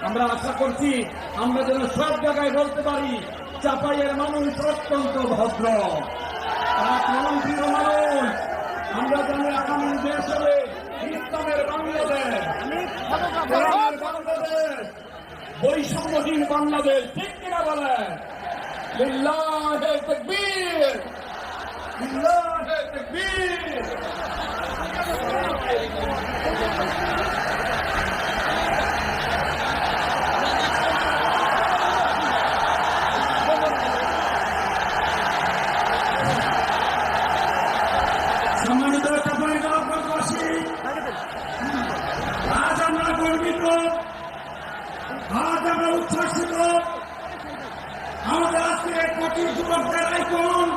আমরা আশা করছি আমরা যেন সব জায়গায় বলতে পারি চাঁপাইয়ের মানুষ অত্যন্ত ভদ্র, তারা প্রাণপ্রিয় মানুষ। আমরা জানি আগামী দেশ হবে ইসলামের বাংলাদেশ, কোরআনের বাংলাদেশ, বৈষম্যহীন বাংলাদেশ। ঠিক কিনা বলেন? লিল্লাহে তাকবীর, লিল্লাহে তাকবীর। সম্মানিত চাঁপাই নগরবাসী, আজ আমরা গর্বিত, আজ আমরা উচ্ছ্বাসিত। আমাদের আজকে কোটি যুবকদের আইকন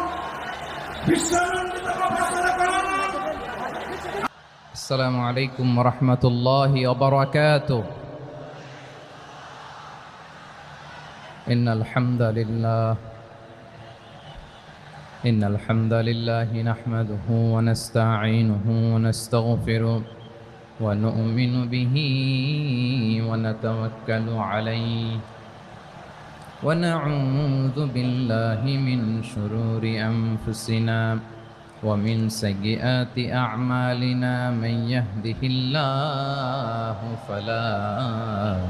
বিশ্বনন্দিত প্রফেসর করণ। আসসালামু আলাইকুম ওয়া রাহমাতুল্লাহি ওয়া বারাকাতুহু। ইন্নাল হামদালিল্লাহি নাহমাদুহু ওয়া নাস্তাঈনুহু ওয়া নাস্তাগফিরুহু ওয়া নু'মিনু বিহি ওয়া নাতাওয়াক্কালু আলাইহি ওয়া না'উযু বিল্লাহি মিন শুরুরি আনফুসিনা ومن سيئات أعمالنا من يهده الله فلا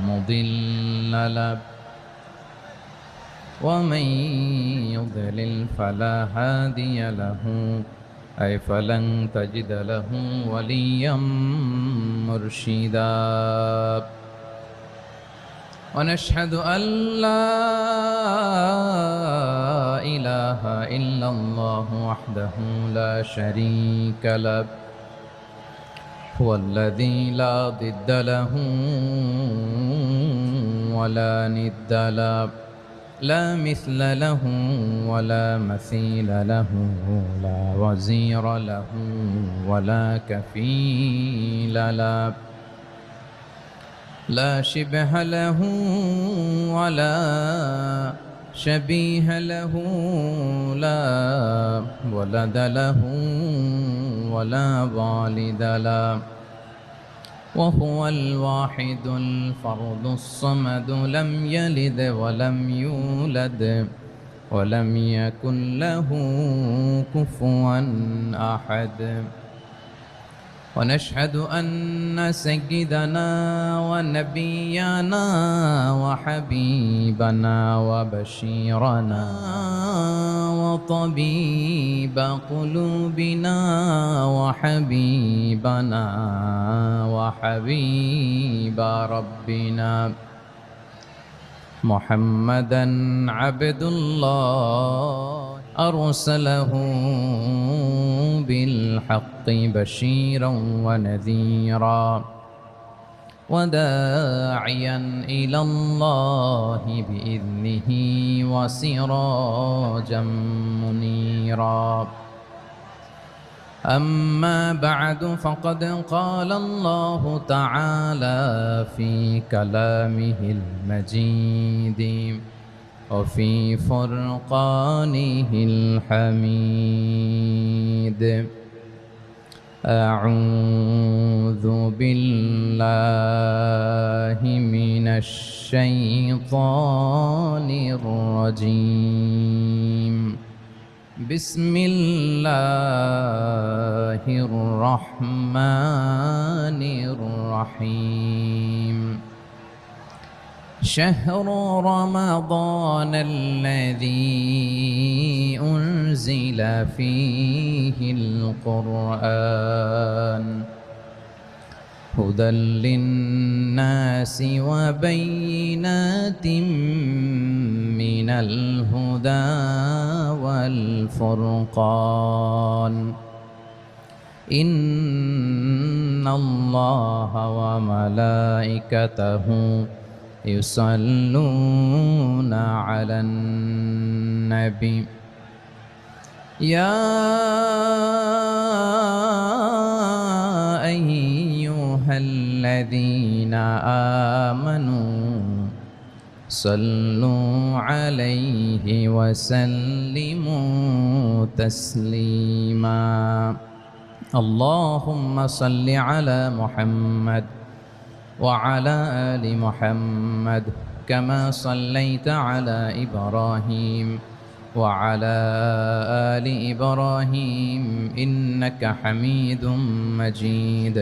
مضل له ومن يضلل فلا هادي له أي فلن تجد له وليا مرشدا ونشهد أن لا إله إلا الله وحده لا شريك له هو الذي لا ضد له ولا ند له لا مثل له ولا مثيل له لا وزير له ولا كفيل له لا شبه له ولا شبيه له لا ولد له ولا والد له وهو الواحد الفرد الصمد لم يلد ولم يولد ولم يكن له كفوا أحد ونشهد أن سيدنا ونبينا وحبيبنا وبشيرنا وطبيب قلوبنا وحبيبنا وحبيب ربنا محمدا عبد الله أرسله بالحق بشيرا ونذيرا وداعيا إلى الله بإذنه وسراجا منيرا أما بعد فقد قال الله تعالى في كلامه المجيد وفي فرقانه الحميد أعوذ بالله من الشيطان الرجيم بسم الله الرحمن الرحيم شهر رمضان الذي أنزل فيه القرآن هدى للناس وبينات من الهدى والفرقان إن الله وملائكته يصلون على النبي يا أيها الذين آمنوا صلوا عليه وسلموا تسليما اللهم صل على محمد وعلى آل محمد كما صليت على إبراهيم وعلى آل إبراهيم إنك حميد مجيد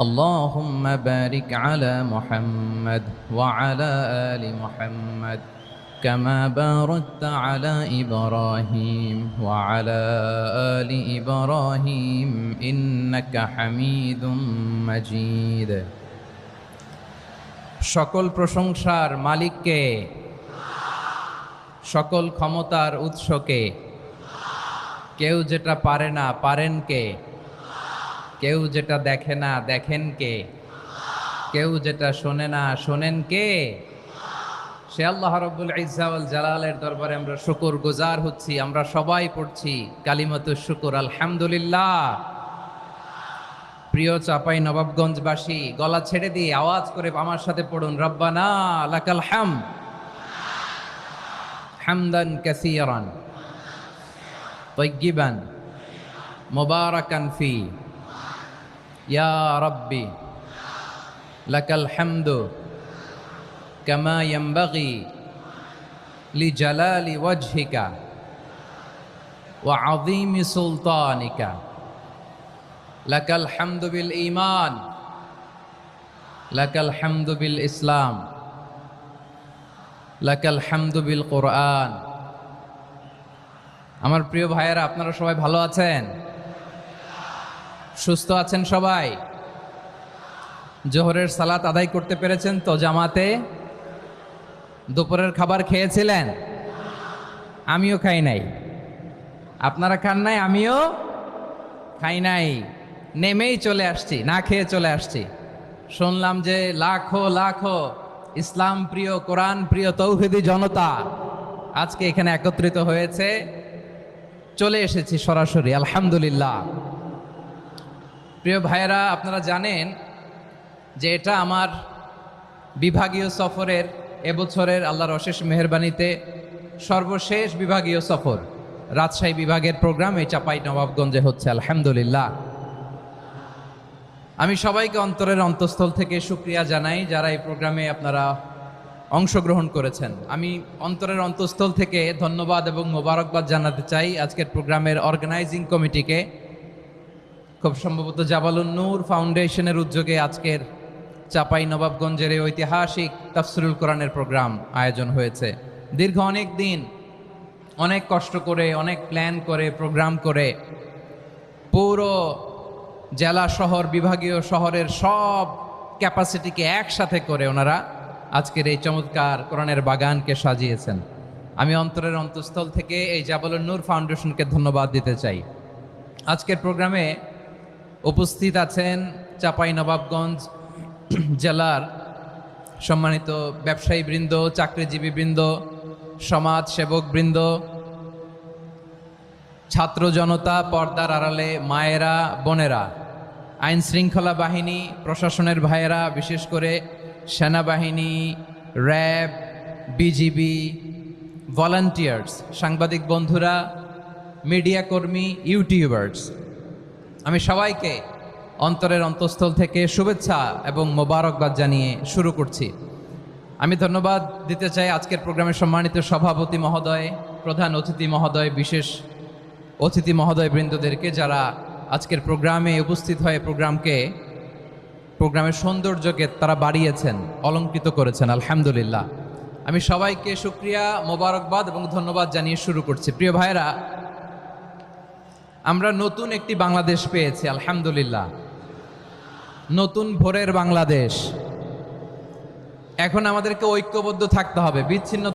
اللهم بارك على محمد وعلى آل محمد كما باركت على إبراهيم وعلى آل إبراهيم إنك حميد مجيد সকল প্রশংসার মালিককে, সকল ক্ষমতার উৎসকে। কেউ যেটা পারে না পারেন কে, কেউ যেটা দেখে না দেখেন কে, কেউ যেটা শোনে না শোনেন কে? সে আল্লাহ রাব্বুল ইজ্জা ওয়াল জালালের দরবারে আমরা শুকর গুজার হচ্ছি। আমরা সবাই পড়ছি কালিমাতুশ শুকর আলহামদুলিল্লাহ। প্রিয় চাপাই নবাবগঞ্জবাসী, গলা ছেড়ে দিয়ে আওয়াজ করে আমার সাথে পড়ুন, রব্বানা লাকাল হামদ হামদান কাসীরান তাইয়্যিবান মুবারাকান ফি ইয়া রাব্বি লাকাল হামদু কামা ইয়ানবাগি লিজালালি ওয়াজহিকা ওয়া আযীমি সুলতানিকা লাকাল হামদু বিল ঈমান লাকাল হামদু বিল ইসলাম লাকাল হামদু বিল কোরআন। আমার প্রিয় ভাইয়েরা, আপনারা সবাই ভালো আছেন? সুস্থ আছেন সবাই? জোহরের সালাত আদায় করতে পেরেছেন তো জামাতে? দুপুরের খাবার খেয়েছিলেন? আমিও খাই নাই। আপনারা খান নাই, আমিও খাই নাই। নেমেই চলে আসছি, না খেয়ে চলে আসছি। শুনলাম যে লাখো লাখো ইসলাম প্রিয়, কোরআন প্রিয় তৌহিদি জনতা আজকে এখানে একত্রিত হয়েছে। চলে এসেছি সরাসরি, আলহামদুলিল্লাহ। প্রিয় ভাইয়েরা, আপনারা জানেন যে এটা আমার বিভাগীয় সফরের, এবছরের আল্লাহর অশেষ মেহেরবানিতে সর্বশেষ বিভাগীয় সফর। রাজশাহী বিভাগের প্রোগ্রাম এই চাপাই নবাবগঞ্জে হচ্ছে, আলহামদুলিল্লাহ। আমি সবাইকে অন্তরের অন্তঃস্থল থেকে শুকরিয়া জানাই যারা এই প্রোগ্রামে আপনারা অংশগ্রহণ করেছেন। আমি অন্তরের অন্তঃস্থল থেকে ধন্যবাদ এবং মোবারকবাদ জানাতে চাই আজকের প্রোগ্রামের অর্গানাইজিং কমিটিকে। খুব সম্ভবত জাবালুন নূর ফাউন্ডেশনের উদ্যোগে আজকের চাপাই নবাবগঞ্জের এই ঐতিহাসিক তাফসিরুল কোরআনের প্রোগ্রাম আয়োজন হয়েছে। দীর্ঘ অনেক দিন, অনেক কষ্ট করে, অনেক প্ল্যান করে, প্রোগ্রাম করে পুরো জেলা শহর, বিভাগীয় শহরের সব ক্যাপাসিটিকে একসাথে করে ওনারা আজকের এই চমৎকার কোরআনের বাগানকে সাজিয়েছেন। আমি অন্তরের অন্তঃস্থল থেকে এই জাবালুন নূর ফাউন্ডেশনকে ধন্যবাদ দিতে চাই। আজকের প্রোগ্রামে উপস্থিত আছেন চাপাই নবাবগঞ্জ জেলার সম্মানিত ব্যবসায়ী বৃন্দ, চাকরিজীবী বৃন্দ, সমাজ সেবক বৃন্দ, ছাত্র জনতা, পর্দার আড়ালে মায়েরা, বোনেরা, আইন শৃঙ্খলা বাহিনী, প্রশাসনের ভাইয়েরা, বিশেষ করে সেনাবাহিনী, র্যাব, বিজিবি, ভলান্টিয়ার্স, সাংবাদিক বন্ধুরা, মিডিয়া কর্মী, ইউটিউবার্স, আমি সবাইকে অন্তরের অন্তঃস্থল থেকে শুভেচ্ছা এবং মোবারকবাদ জানিয়ে শুরু করছি। আমি ধন্যবাদ দিতে চাই আজকের প্রোগ্রামের সম্মানিত সভাপতি মহোদয়, প্রধান অতিথি মহোদয়, বিশেষ অতিথি মহোদয় বৃন্দদেরকে যারা আজকের প্রোগ্রামে উপস্থিত হয়ে প্রোগ্রামের সৌন্দর্যকে তারা বাড়িয়েছেন, অলঙ্কৃত করেছেন, আলহামদুলিল্লাহ। আমি সবাইকে শুকরিয়া, মোবারকবাদ এবং ধন্যবাদ জানিয়ে শুরু করছি। প্রিয় ভাইরা, আমরা নতুন একটি বাংলাদেশ পেয়েছি, আলহামদুলিল্লাহ। নতুন ভোরের বাংলাদেশ। এখন আমাদেরকে ঐক্যবদ্ধ থাকতে হবে, বিচ্ছিন্ন